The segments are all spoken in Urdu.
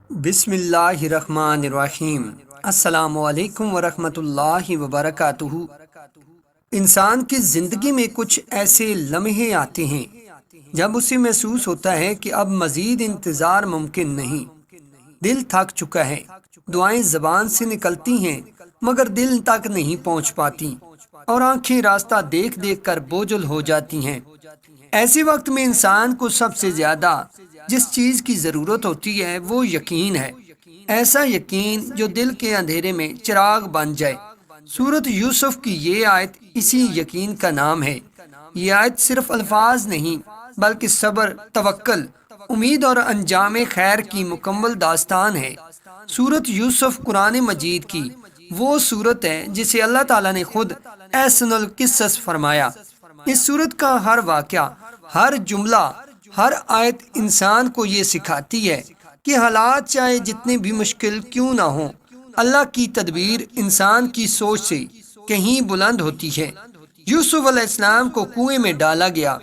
بسم اللہ الرحمن الرحیم۔ السلام علیکم ورحمۃ اللہ وبرکاتہ۔ انسان کی زندگی میں کچھ ایسے لمحے آتے ہیں جب اسے محسوس ہوتا ہے کہ اب مزید انتظار ممکن نہیں۔ دل تھک چکا ہے، دعائیں زبان سے نکلتی ہیں مگر دل تک نہیں پہنچ پاتی، اور آنکھیں راستہ دیکھ دیکھ کر بوجھل ہو جاتی ہیں۔ ایسے وقت میں انسان کو سب سے زیادہ جس چیز کی ضرورت ہوتی ہے وہ یقین ہے، ایسا یقین جو دل کے اندھیرے میں چراغ بن جائے۔ سورۃ یوسف کی یہ آیت اسی یقین کا نام ہے۔ یہ آیت صرف الفاظ نہیں بلکہ صبر، توکل، امید اور انجام خیر کی مکمل داستان ہے۔ سورۃ یوسف قرآن مجید کی وہ سورت ہے جسے اللہ تعالیٰ نے خود احسن القصص فرمایا۔ اس سورت کا ہر واقعہ، ہر جملہ، ہر آیت انسان کو یہ سکھاتی ہے کہ حالات چاہے جتنے بھی مشکل کیوں نہ ہوں، اللہ کی تدبیر انسان کی سوچ سے کہیں بلند ہوتی ہے۔ یوسف علیہ السلام کو کنویں میں ڈالا گیا،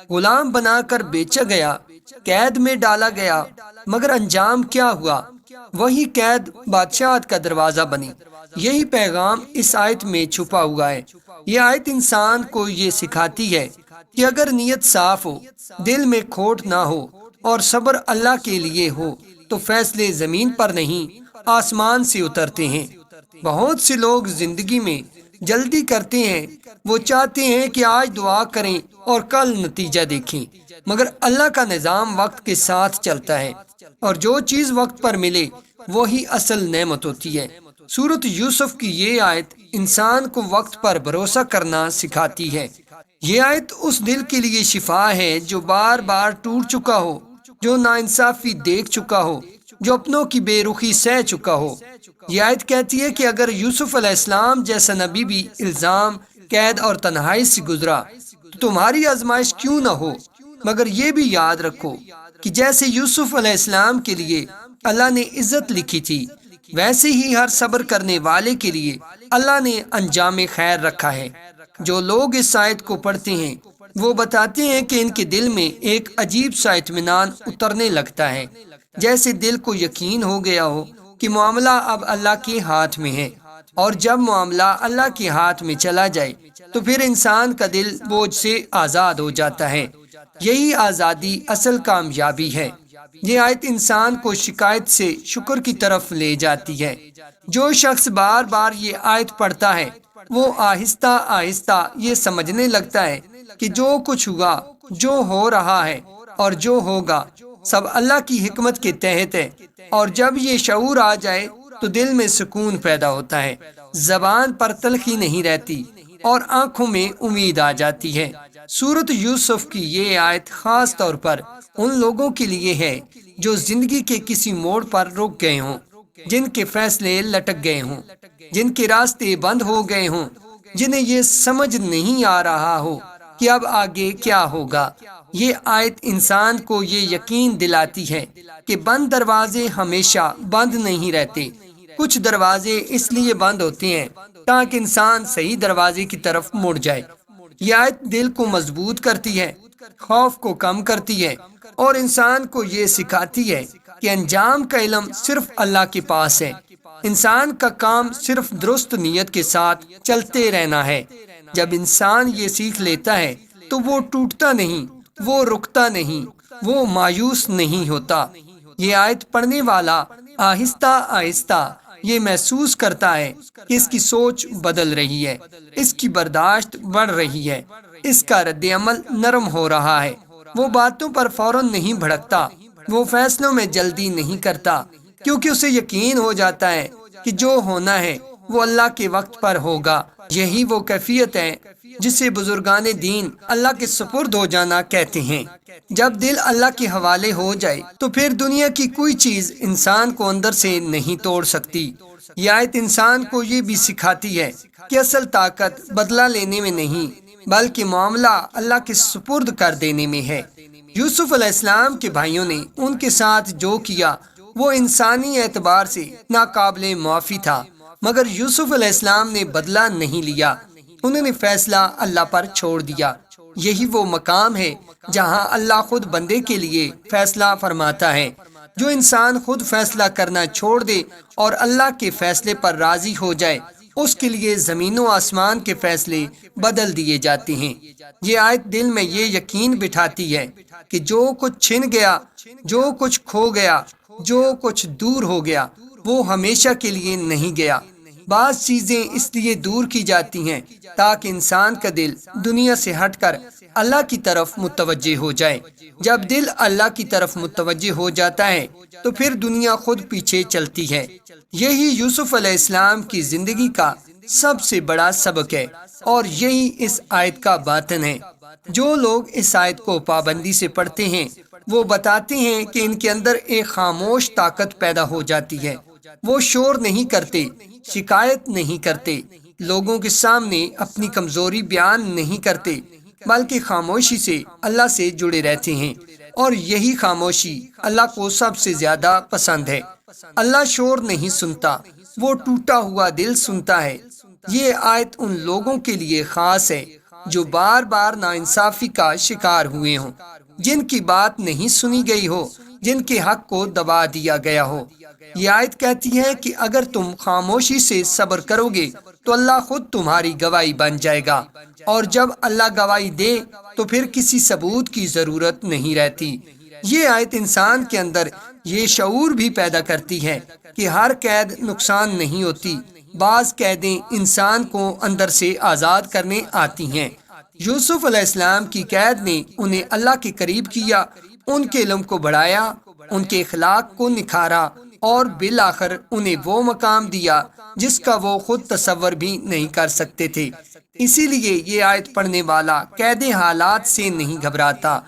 غلام بنا کر بیچا گیا، قید میں ڈالا گیا، مگر انجام کیا ہوا؟ وہی قید بادشاہت کا دروازہ بنی۔ یہی پیغام اس آیت میں چھپا ہوا ہے۔ یہ آیت انسان کو یہ سکھاتی ہے کہ اگر نیت صاف ہو، دل میں کھوٹ نہ ہو اور صبر اللہ کے لیے ہو تو فیصلے زمین پر نہیں آسمان سے اترتے ہیں۔ بہت سے لوگ زندگی میں جلدی کرتے ہیں، وہ چاہتے ہیں کہ آج دعا کریں اور کل نتیجہ دیکھیں، مگر اللہ کا نظام وقت کے ساتھ چلتا ہے، اور جو چیز وقت پر ملے وہی اصل نعمت ہوتی ہے۔ سورۃ یوسف کی یہ آیت انسان کو وقت پر بھروسہ کرنا سکھاتی ہے۔ یہ آیت اس دل کے لیے شفا ہے جو بار بار ٹوٹ چکا ہو، جو ناانصافی دیکھ چکا ہو، جو اپنوں کی بے رخی سہ چکا ہو۔ یہ آیت کہتی ہے کہ اگر یوسف علیہ السلام جیسا نبی بھی الزام، قید اور تنہائی سے گزرا تو تمہاری آزمائش کیوں نہ ہو، مگر یہ بھی یاد رکھو کہ جیسے یوسف علیہ السلام کے لیے اللہ نے عزت لکھی تھی، ویسے ہی ہر صبر کرنے والے کے لیے اللہ نے انجام خیر رکھا ہے۔ جو لوگ اس آیت کو پڑھتے ہیں وہ بتاتے ہیں کہ ان کے دل میں ایک عجیب سا اطمینان اترنے لگتا ہے، جیسے دل کو یقین ہو گیا ہو کہ معاملہ اب اللہ کے ہاتھ میں ہے، اور جب معاملہ اللہ کے ہاتھ میں چلا جائے تو پھر انسان کا دل بوجھ سے آزاد ہو جاتا ہے۔ یہی آزادی اصل کامیابی ہے۔ یہ آیت انسان کو شکایت سے شکر کی طرف لے جاتی ہے۔ جو شخص بار بار یہ آیت پڑھتا ہے وہ آہستہ آہستہ یہ سمجھنے لگتا ہے کہ جو کچھ ہوا، جو ہو رہا ہے اور جو ہوگا سب اللہ کی حکمت کے تحت ہے، اور جب یہ شعور آ جائے تو دل میں سکون پیدا ہوتا ہے، زبان پر تلخی نہیں رہتی اور آنکھوں میں امید آ جاتی ہے۔ سورۃ یوسف کی یہ آیت خاص طور پر ان لوگوں کے لیے ہے جو زندگی کے کسی موڑ پر رک گئے ہوں، جن کے فیصلے لٹک گئے ہوں، جن کے راستے بند ہو گئے ہوں، جنہیں یہ سمجھ نہیں آ رہا ہو کہ اب آگے کیا ہوگا۔ یہ آیت انسان کو یہ یقین دلاتی ہے کہ بند دروازے ہمیشہ بند نہیں رہتے، کچھ دروازے اس لیے بند ہوتے ہیں تاکہ انسان صحیح دروازے کی طرف مڑ جائے۔ یہ آیت دل کو مضبوط کرتی ہے، خوف کو کم کرتی ہے، اور انسان کو یہ سکھاتی ہے کہ انجام کا علم صرف اللہ کے پاس ہے۔ انسان کا کام صرف درست نیت کے ساتھ چلتے رہنا ہے۔ جب انسان یہ سیکھ لیتا ہے تو وہ ٹوٹتا نہیں، وہ رکتا نہیں، وہ مایوس نہیں ہوتا۔ یہ آیت پڑھنے والا آہستہ آہستہ یہ محسوس کرتا ہے کہ اس کی سوچ بدل رہی ہے، اس کی برداشت بڑھ رہی ہے، اس کا رد عمل نرم ہو رہا ہے، وہ باتوں پر فوراً نہیں بھڑکتا، وہ فیصلوں میں جلدی نہیں کرتا، کیونکہ اسے یقین ہو جاتا ہے کہ جو ہونا ہے وہ اللہ کے وقت پر ہوگا۔ یہی وہ کیفیت ہے جسے بزرگان دین اللہ کے سپرد ہو جانا کہتے ہیں۔ جب دل اللہ کے حوالے ہو جائے تو پھر دنیا کی کوئی چیز انسان کو اندر سے نہیں توڑ سکتی۔ یہ آیت انسان کو یہ بھی سکھاتی ہے کہ اصل طاقت بدلہ لینے میں نہیں بلکہ معاملہ اللہ کے سپرد کر دینے میں ہے۔ یوسف علیہ السلام کے بھائیوں نے ان کے ساتھ جو کیا وہ انسانی اعتبار سے ناقابل معافی تھا، مگر یوسف علیہ السلام نے بدلہ نہیں لیا، انہوں نے فیصلہ اللہ پر چھوڑ دیا۔ یہی وہ مقام ہے جہاں اللہ خود بندے کے لیے فیصلہ فرماتا ہے۔ جو انسان خود فیصلہ کرنا چھوڑ دے اور اللہ کے فیصلے پر راضی ہو جائے، اس کے لیے زمین و آسمان کے فیصلے بدل دیے جاتے ہیں۔ یہ آیت دل میں یہ یقین بٹھاتی ہے کہ جو کچھ چھن گیا، جو کچھ کھو گیا، جو کچھ دور ہو گیا، وہ ہمیشہ کے لیے نہیں گیا۔ بعض چیزیں اس لیے دور کی جاتی ہیں تاکہ انسان کا دل دنیا سے ہٹ کر اللہ کی طرف متوجہ ہو جائے۔ جب دل اللہ کی طرف متوجہ ہو جاتا ہے تو پھر دنیا خود پیچھے چلتی ہے۔ یہی یوسف علیہ السلام کی زندگی کا سب سے بڑا سبق ہے، اور یہی اس آیت کا باطن ہے۔ جو لوگ اس آیت کو پابندی سے پڑھتے ہیں وہ بتاتے ہیں کہ ان کے اندر ایک خاموش طاقت پیدا ہو جاتی ہے۔ وہ شور نہیں کرتے، شکایت نہیں کرتے، لوگوں کے سامنے اپنی کمزوری بیان نہیں کرتے، بلکہ خاموشی سے اللہ سے جڑے رہتے ہیں، اور یہی خاموشی اللہ کو سب سے زیادہ پسند ہے۔ اللہ شور نہیں سنتا، وہ ٹوٹا ہوا دل سنتا ہے۔ یہ آیت ان لوگوں کے لیے خاص ہے جو بار بار ناانصافی کا شکار ہوئے ہوں، جن کی بات نہیں سنی گئی ہو، جن کے حق کو دبا دیا گیا ہو۔ یہ آیت کہتی ہے کہ اگر تم خاموشی سے صبر کرو گے تو اللہ خود تمہاری گواہی بن جائے گا، اور جب اللہ گواہی دے تو پھر کسی ثبوت کی ضرورت نہیں رہتی۔ یہ آیت انسان کے اندر یہ شعور بھی پیدا کرتی ہے کہ ہر قید نقصان نہیں ہوتی، بعض قیدیں انسان کو اندر سے آزاد کرنے آتی ہیں۔ یوسف علیہ السلام کی قید نے انہیں اللہ کے قریب کیا، ان کے علم کو بڑھایا، ان کے اخلاق کو نکھارا، اور بالآخر انہیں وہ مقام دیا جس کا وہ خود تصور بھی نہیں کر سکتے تھے۔ اسی لیے یہ آیت پڑھنے والا قید حالات سے نہیں گھبراتا۔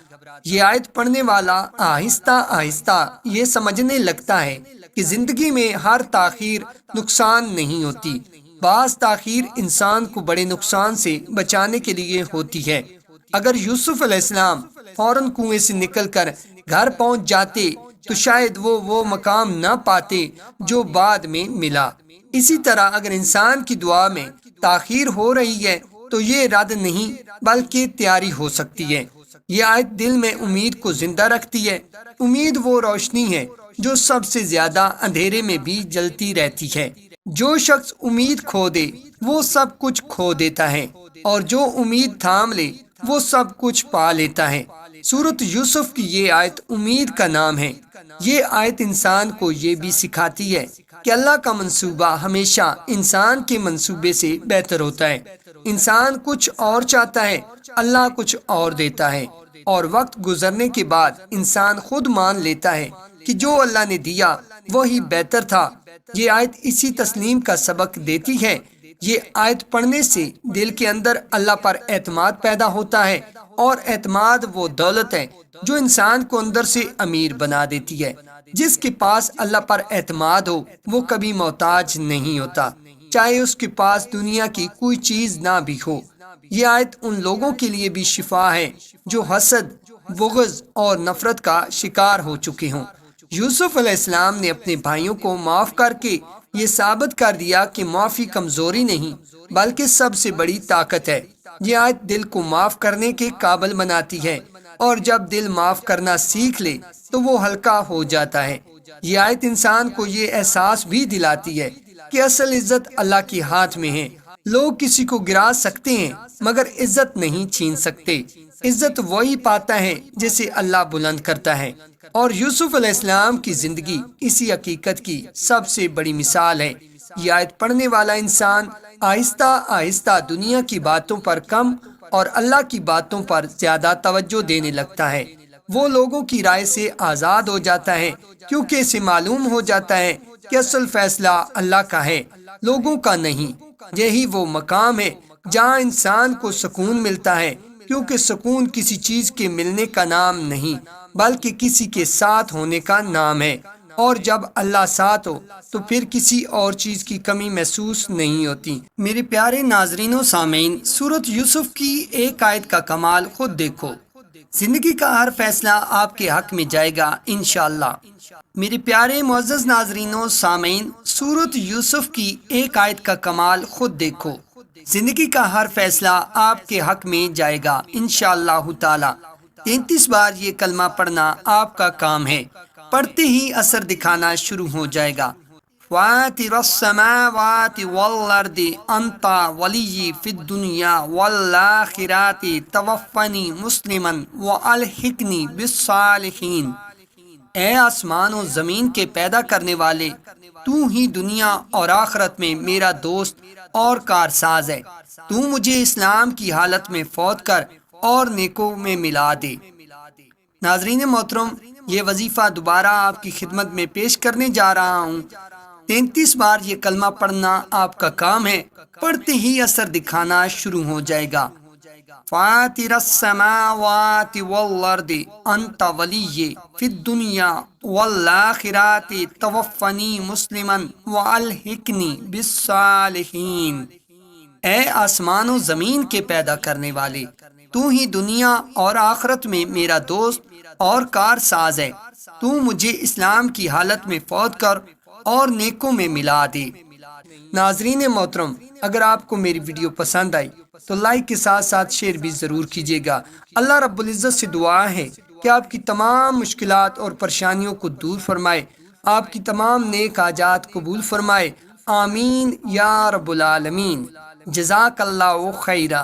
یہ آیت پڑھنے والا آہستہ آہستہ یہ سمجھنے لگتا ہے کہ زندگی میں ہر تاخیر نقصان نہیں ہوتی، بعض تاخیر انسان کو بڑے نقصان سے بچانے کے لیے ہوتی ہے۔ اگر یوسف علیہ السلام فوراً کنویں سے نکل کر گھر پہنچ جاتے تو شاید وہ مقام نہ پاتے جو بعد میں ملا۔ اسی طرح اگر انسان کی دعا میں تاخیر ہو رہی ہے تو یہ رد نہیں بلکہ تیاری ہو سکتی ہے۔ یہ آیت دل میں امید کو زندہ رکھتی ہے۔ امید وہ روشنی ہے جو سب سے زیادہ اندھیرے میں بھی جلتی رہتی ہے۔ جو شخص امید کھو دے وہ سب کچھ کھو دیتا ہے، اور جو امید تھام لے وہ سب کچھ پا لیتا ہے۔ سورۃ یوسف کی یہ آیت امید کا نام ہے۔ یہ آیت انسان کو یہ بھی سکھاتی ہے کہ اللہ کا منصوبہ ہمیشہ انسان کے منصوبے سے بہتر ہوتا ہے۔ انسان کچھ اور چاہتا ہے، اللہ کچھ اور دیتا ہے، اور وقت گزرنے کے بعد انسان خود مان لیتا ہے کہ جو اللہ نے دیا وہی بہتر تھا۔ یہ آیت اسی تسلیم کا سبق دیتی ہے۔ یہ آیت پڑھنے سے دل کے اندر اللہ پر اعتماد پیدا ہوتا ہے، اور اعتماد وہ دولت ہے جو انسان کو اندر سے امیر بنا دیتی ہے۔ جس کے پاس اللہ پر اعتماد ہو وہ کبھی محتاج نہیں ہوتا، چاہے اس کے پاس دنیا کی کوئی چیز نہ بھی ہو۔ یہ آیت ان لوگوں کے لیے بھی شفا ہے جو حسد، بغض اور نفرت کا شکار ہو چکے ہوں۔ یوسف علیہ السلام نے اپنے بھائیوں کو معاف کر کے یہ ثابت کر دیا کہ معافی کمزوری نہیں بلکہ سب سے بڑی طاقت ہے۔ یہ آیت دل کو معاف کرنے کے قابل بناتی ہے، اور جب دل معاف کرنا سیکھ لے تو وہ ہلکا ہو جاتا ہے۔ یہ آیت انسان کو یہ احساس بھی دلاتی ہے کہ اصل عزت اللہ کے ہاتھ میں ہے۔ لوگ کسی کو گرا سکتے ہیں مگر عزت نہیں چھین سکتے۔ عزت وہی پاتا ہے جسے اللہ بلند کرتا ہے، اور یوسف علیہ السلام کی زندگی اسی حقیقت کی سب سے بڑی مثال ہے۔ یہ آیت پڑھنے والا انسان آہستہ آہستہ دنیا کی باتوں پر کم اور اللہ کی باتوں پر زیادہ توجہ دینے لگتا ہے۔ وہ لوگوں کی رائے سے آزاد ہو جاتا ہے، کیونکہ اسے معلوم ہو جاتا ہے کہ اصل فیصلہ اللہ کا ہے، لوگوں کا نہیں۔ یہی وہ مقام ہے جہاں انسان کو سکون ملتا ہے، کیونکہ سکون کسی چیز کے ملنے کا نام نہیں بلکہ کسی کے ساتھ ہونے کا نام ہے، اور جب اللہ ساتھ ہو تو پھر کسی اور چیز کی کمی محسوس نہیں ہوتی۔ میرے پیارے ناظرین و سامعین، سورۃ یوسف کی ایک آیت کا کمال خود دیکھو۔ زندگی کا ہر فیصلہ آپ کے حق میں جائے گا انشاءاللہ۔ میرے پیارے معزز ناظرین و سامعین، سورۃ یوسف کی ایک آیت کا کمال خود دیکھو۔ زندگی کا ہر فیصلہ آپ کے حق میں جائے گا انشاءاللہ تعالی۔ 33 بار یہ کلمہ پڑھنا آپ کا کام ہے، پڑھتے ہی اثر دکھانا شروع ہو جائے گا۔ فاطر السماوات والارض انت ولی فی الدنیا والآخرات توفنی مسلما والحقنی بالصالحین۔ اے آسمان و زمین کے پیدا کرنے والے، تو ہی دنیا اور آخرت میں میرا دوست اور کارساز ہے۔ تو مجھے اسلام کی حالت میں فوت کر اور نیکوں میں ملا دے۔ ناظرین محترم، یہ وظیفہ دوبارہ آپ کی خدمت میں پیش کرنے جا رہا ہوں۔ 33 بار یہ کلمہ پڑھنا آپ کا کام ہے، پڑھتے ہی اثر دکھانا شروع ہو جائے گا۔ فاطر السماوات والارض انت ولی فی الدنیا والآخرات توفنی مسلما والحقنی بالصالحین۔ اے آسمان و زمین کے پیدا کرنے والے، تو ہی دنیا اور آخرت میں میرا دوست اور کار ساز ہے۔ تو مجھے اسلام کی حالت میں فوت کر اور نیکوں میں ملا دے۔ ناظرین محترم، اگر آپ کو میری ویڈیو پسند آئی تو لائک کے ساتھ ساتھ شیئر بھی ضرور کیجیے گا۔ اللہ رب العزت سے دعا ہے کہ آپ کی تمام مشکلات اور پریشانیوں کو دور فرمائے، آپ کی تمام نیک حاجات قبول فرمائے۔ آمین یا رب العالمین۔ جزاک اللہ خیرہ۔